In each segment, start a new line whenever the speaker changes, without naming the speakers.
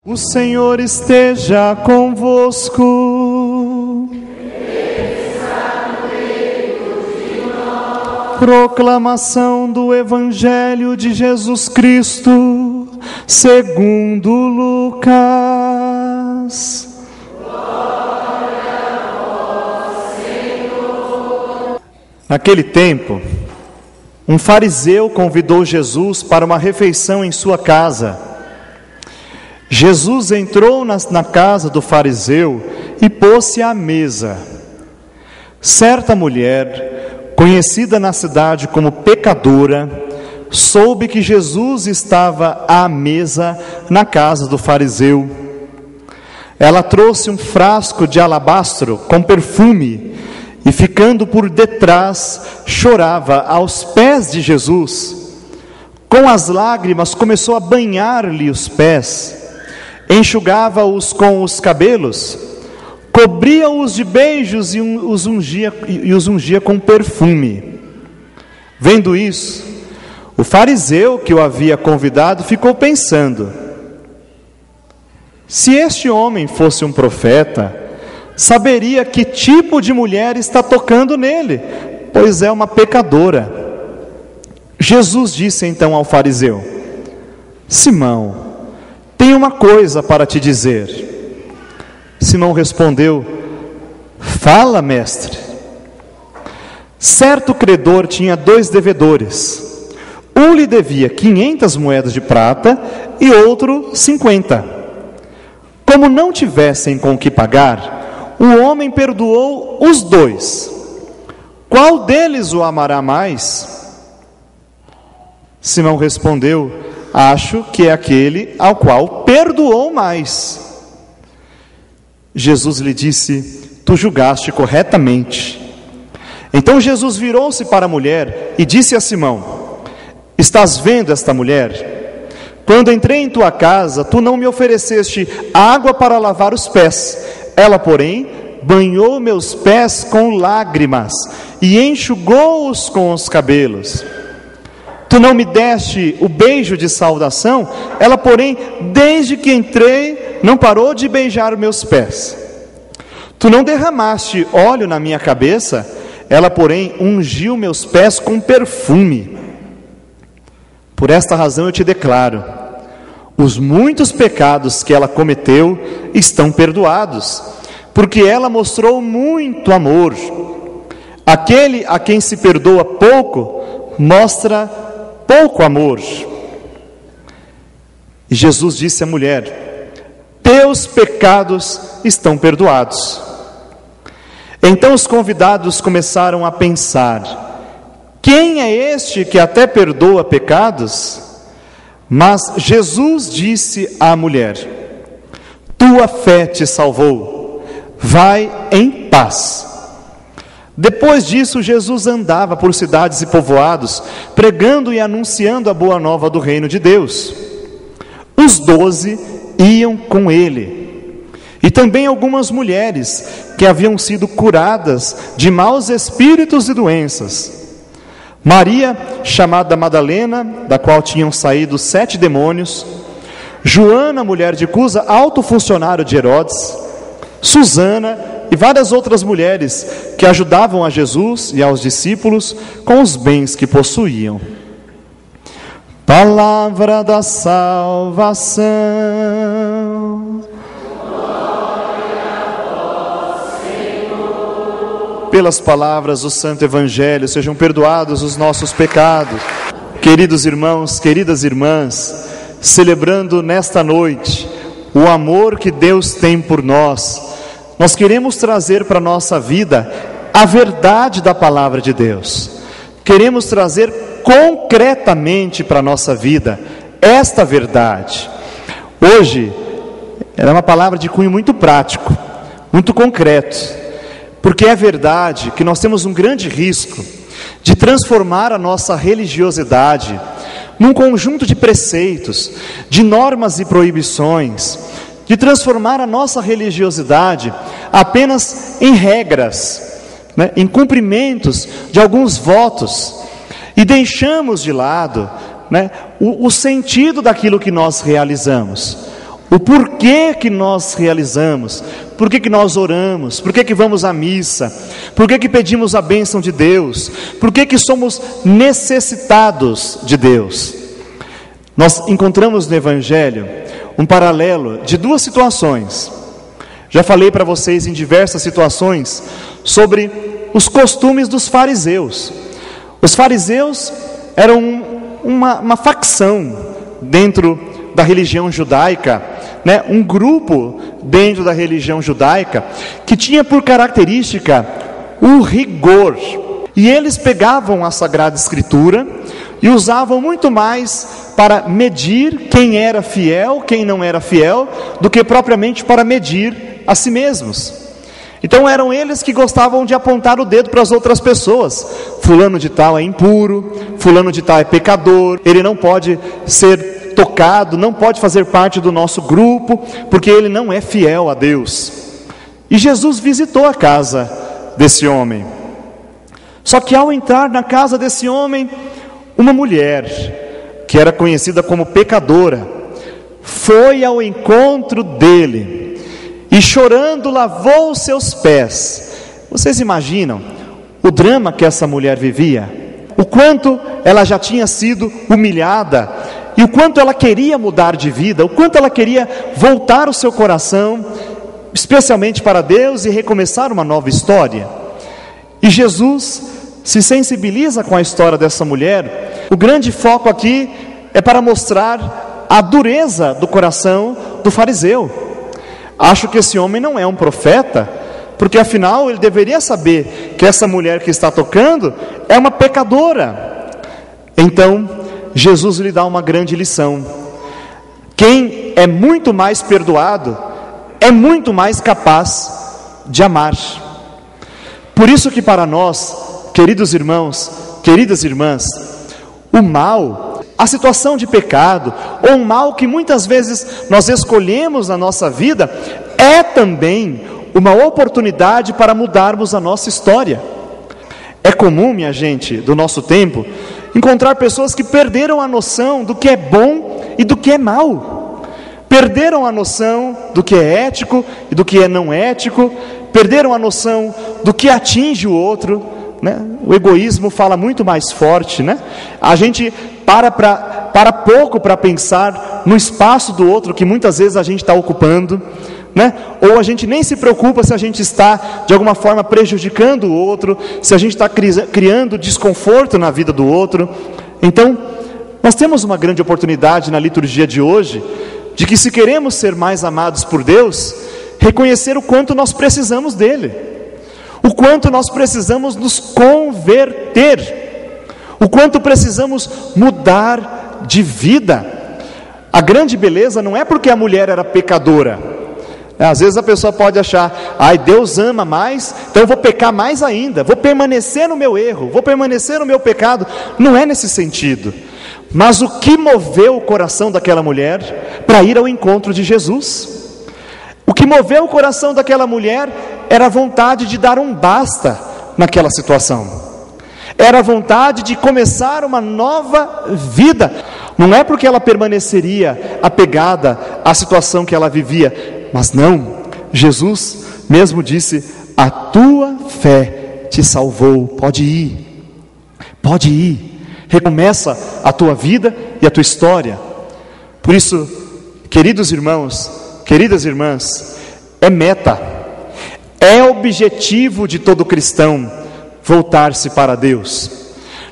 O Senhor esteja convosco. Proclamação do Evangelho de Jesus Cristo, segundo Lucas. Glória a vós, Senhor. Naquele tempo, um fariseu convidou Jesus para uma refeição em sua casa. Jesus entrou na casa do fariseu e pôs-se à mesa. Certa mulher, conhecida na cidade como pecadora, soube que Jesus estava à mesa na casa do fariseu. Ela trouxe um frasco de alabastro com perfume e, ficando por detrás, chorava aos pés de Jesus. Com as lágrimas começou a banhar-lhe os pés, enxugava-os com os cabelos, cobria-os de beijos e os ungia com perfume. Vendo isso, o fariseu que o havia convidado ficou pensando: se este homem fosse um profeta, saberia que tipo de mulher está tocando nele, pois é uma pecadora. Jesus disse então ao fariseu: Simão, tenho uma coisa para te dizer. Simão respondeu: fala, mestre. Certo credor tinha 2 devedores. Um lhe devia 500 moedas de prata e outro 50. Como não tivessem com que pagar, o homem perdoou os 2. Qual deles o amará mais? Simão respondeu: acho que é aquele ao qual perdoou mais. Jesus lhe disse: tu julgaste corretamente. Então Jesus virou-se para a mulher e disse a Simão: estás vendo esta mulher? Quando entrei em tua casa, tu não me ofereceste água para lavar os pés. Ela, porém, banhou meus pés com lágrimas e enxugou-os com os cabelos. Tu não me deste o beijo de saudação. Ela, porém, desde que entrei, não parou de beijar meus pés. Tu não derramaste óleo na minha cabeça. Ela, porém, ungiu meus pés com perfume. Por esta razão eu te declaro: os muitos pecados que ela cometeu estão perdoados, porque ela mostrou muito amor. Aquele a quem se perdoa pouco, mostra pouco amor. E Jesus disse à mulher: teus pecados estão perdoados. Então os convidados começaram a pensar: quem é este que até perdoa pecados? Mas Jesus disse à mulher: tua fé te salvou, vai em paz. Depois disso, Jesus andava por cidades e povoados, pregando e anunciando a boa nova do reino de Deus. Os 12 iam com ele, e também algumas mulheres que haviam sido curadas de maus espíritos e doenças. Maria, chamada Madalena, da qual tinham saído 7 demônios. Joana, mulher de Cusa, alto funcionário de Herodes. Susana e várias outras mulheres que ajudavam a Jesus e aos discípulos com os bens que possuíam. Palavra da salvação. Glória a vós, Senhor. Pelas palavras do Santo Evangelho sejam perdoados os nossos pecados. Queridos irmãos, queridas irmãs, celebrando nesta noite o amor que Deus tem por nós, nós queremos trazer para a nossa vida a verdade da palavra de Deus. Queremos trazer concretamente para a nossa vida esta verdade. Hoje, ela é uma palavra de cunho muito prático, muito concreto, porque é verdade que nós temos um grande risco de transformar a nossa religiosidade num conjunto de preceitos, de normas e proibições, de transformar a nossa religiosidade apenas em regras, em cumprimentos de alguns votos, e deixamos de lado o sentido daquilo que nós realizamos. o porquê que nós realizamos, por que nós oramos, por que vamos à missa, por que pedimos a bênção de Deus, por que somos necessitados de Deus. Nós encontramos no Evangelho um paralelo de duas situações. Já falei para vocês em diversas situações sobre os costumes dos fariseus. Os fariseus eram uma facção dentro da religião judaica, né? Um grupo dentro da religião judaica que tinha por característica o rigor. E eles pegavam a Sagrada Escritura e usavam muito mais para medir quem era fiel, quem não era fiel, do que propriamente para medir a si mesmos. Então eram eles que gostavam de apontar o dedo para as outras pessoas. Fulano de tal é impuro, fulano de tal é pecador, ele não pode ser tocado, não pode fazer parte do nosso grupo, porque ele não é fiel a Deus. E Jesus visitou a casa desse homem. Só que ao entrar na casa desse homem, uma mulher, que era conhecida como pecadora, foi ao encontro dele e chorando lavou os seus pés. Vocês imaginam o drama que essa mulher vivia? O quanto ela já tinha sido humilhada e o quanto ela queria mudar de vida, o quanto ela queria voltar o seu coração, especialmente para Deus, e recomeçar uma nova história. E Jesus se sensibiliza com a história dessa mulher. O grande foco aqui é para mostrar a dureza do coração do fariseu. Acho que esse homem não é um profeta, porque afinal ele deveria saber que essa mulher que está tocando é uma pecadora. Então Jesus lhe dá uma grande lição. Quem é muito mais perdoado é muito mais capaz de amar. Por isso que para nós, queridos irmãos, queridas irmãs, o mal, a situação de pecado, ou um mal que muitas vezes nós escolhemos na nossa vida, é também uma oportunidade para mudarmos a nossa história. É comum, minha gente, do nosso tempo, encontrar pessoas que perderam a noção do que é bom e do que é mal. Perderam a noção do que é ético e do que é não ético. Perderam a noção do que atinge o outro, né? O egoísmo fala muito mais forte, né? A gente para pouco para pensar no espaço do outro que muitas vezes a gente está ocupando, né? Ou a gente nem se preocupa se a gente está de alguma forma prejudicando o outro, se a gente está criando desconforto na vida do outro. Então nós temos uma grande oportunidade na liturgia de hoje, de que se queremos ser mais amados por Deus, reconhecer o quanto nós precisamos dele, o quanto nós precisamos nos converter, o quanto precisamos mudar de vida. A grande beleza não é porque a mulher era pecadora. Às vezes a pessoa pode achar, ai, Deus ama mais, então eu vou pecar mais ainda, vou permanecer no meu erro, vou permanecer no meu pecado. Não é nesse sentido. Mas o que moveu o coração daquela mulher para ir ao encontro de Jesus? O que moveu o coração daquela mulher era a vontade de dar um basta naquela situação. Era a vontade de começar uma nova vida. Não é porque ela permaneceria apegada à situação que ela vivia, mas não. Jesus mesmo disse: a tua fé te salvou, pode ir, pode ir. Recomeça a tua vida e a tua história. Por isso, queridos irmãos, queridas irmãs, é meta, é objetivo de todo cristão voltar-se para Deus.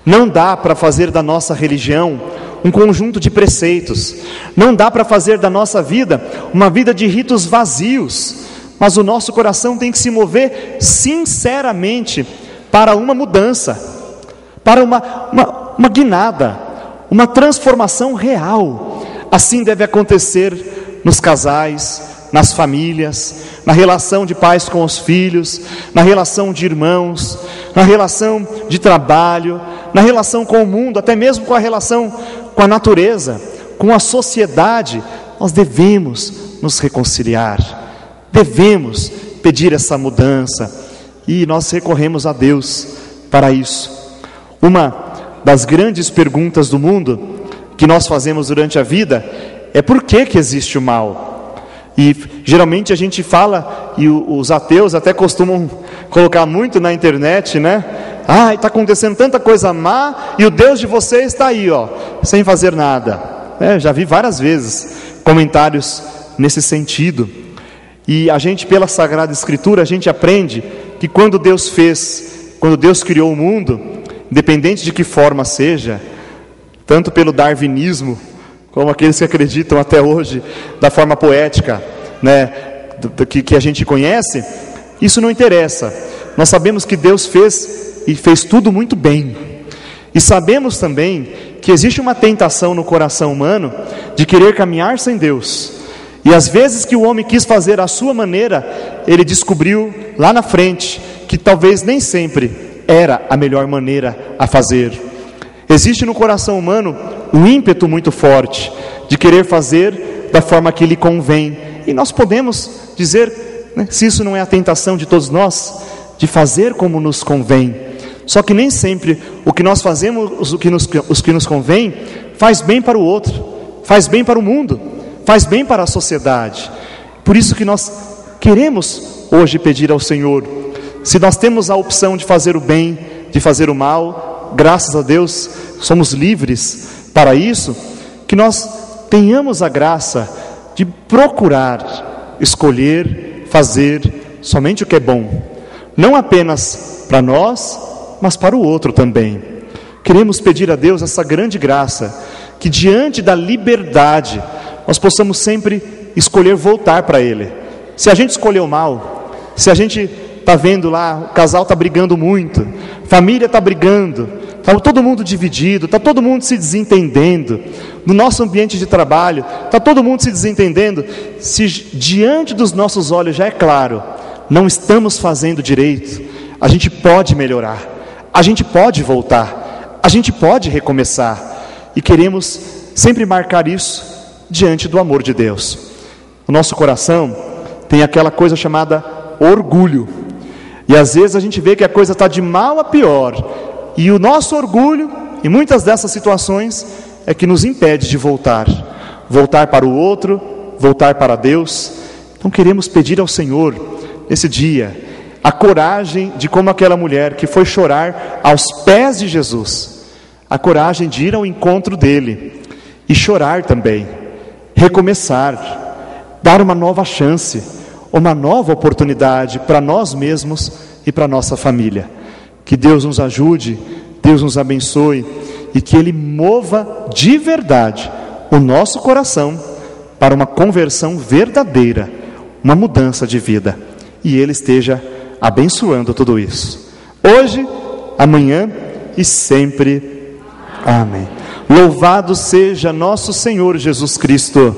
Não dá para fazer da nossa religião um conjunto de preceitos, não dá para fazer da nossa vida uma vida de ritos vazios, mas o nosso coração tem que se mover sinceramente para uma mudança, para uma guinada, uma transformação real. Assim deve acontecer nos casais, nas famílias, na relação de pais com os filhos, na relação de irmãos, na relação de trabalho, na relação com o mundo, até mesmo com a relação com a natureza, com a sociedade. Nós devemos nos reconciliar, devemos pedir essa mudança, e nós recorremos a Deus para isso. Uma das grandes perguntas do mundo que nós fazemos durante a vida é: por que existe o mal? E geralmente a gente fala, e os ateus até costumam colocar muito na internet, né? Está acontecendo tanta coisa má e o Deus de vocês está aí, sem fazer nada. Já vi várias vezes comentários nesse sentido. E a gente, pela Sagrada Escritura, a gente aprende que quando Deus criou o mundo, independente de que forma seja, tanto pelo darwinismo, como aqueles que acreditam até hoje da forma poética, né, que a gente conhece, isso não interessa. Nós sabemos que Deus fez tudo muito bem. E sabemos também que existe uma tentação no coração humano de querer caminhar sem Deus. E às vezes que o homem quis fazer à sua maneira, ele descobriu lá na frente que talvez nem sempre era a melhor maneira a fazer. Existe no coração humano um ímpeto muito forte de querer fazer da forma que lhe convém. E nós podemos dizer, né, se isso não é a tentação de todos nós, de fazer como nos convém. Só que nem sempre o que nós fazemos, os que nos convém, faz bem para o outro, faz bem para o mundo, faz bem para a sociedade. Por isso que nós queremos hoje pedir ao Senhor, se nós temos a opção de fazer o bem, de fazer o mal, graças a Deus somos livres para isso, que nós tenhamos a graça de procurar escolher, fazer somente o que é bom, não apenas para nós, mas para o outro também. Queremos pedir a Deus essa grande graça, que diante da liberdade nós possamos sempre escolher voltar para Ele. Se a gente escolheu mal, se a gente está vendo lá, o casal está brigando muito, família está brigando, está todo mundo dividido, está todo mundo se desentendendo, no nosso ambiente de trabalho, está todo mundo se desentendendo, se diante dos nossos olhos já é claro, não estamos fazendo direito, a gente pode melhorar, a gente pode voltar, a gente pode recomeçar, e queremos sempre marcar isso diante do amor de Deus. O nosso coração tem aquela coisa chamada orgulho, e às vezes a gente vê que a coisa está de mal a pior, e o nosso orgulho, em muitas dessas situações, é que nos impede de voltar para o outro, voltar para Deus. Então queremos pedir ao Senhor, nesse dia, a coragem de, como aquela mulher que foi chorar aos pés de Jesus, a coragem de ir ao encontro dele, e chorar também, recomeçar, dar uma nova chance, uma nova oportunidade para nós mesmos e para nossa família. Que Deus nos ajude, Deus nos abençoe, e que Ele mova de verdade o nosso coração para uma conversão verdadeira, uma mudança de vida, e Ele esteja abençoando tudo isso, hoje, amanhã e sempre. Amém. Louvado seja nosso Senhor Jesus Cristo.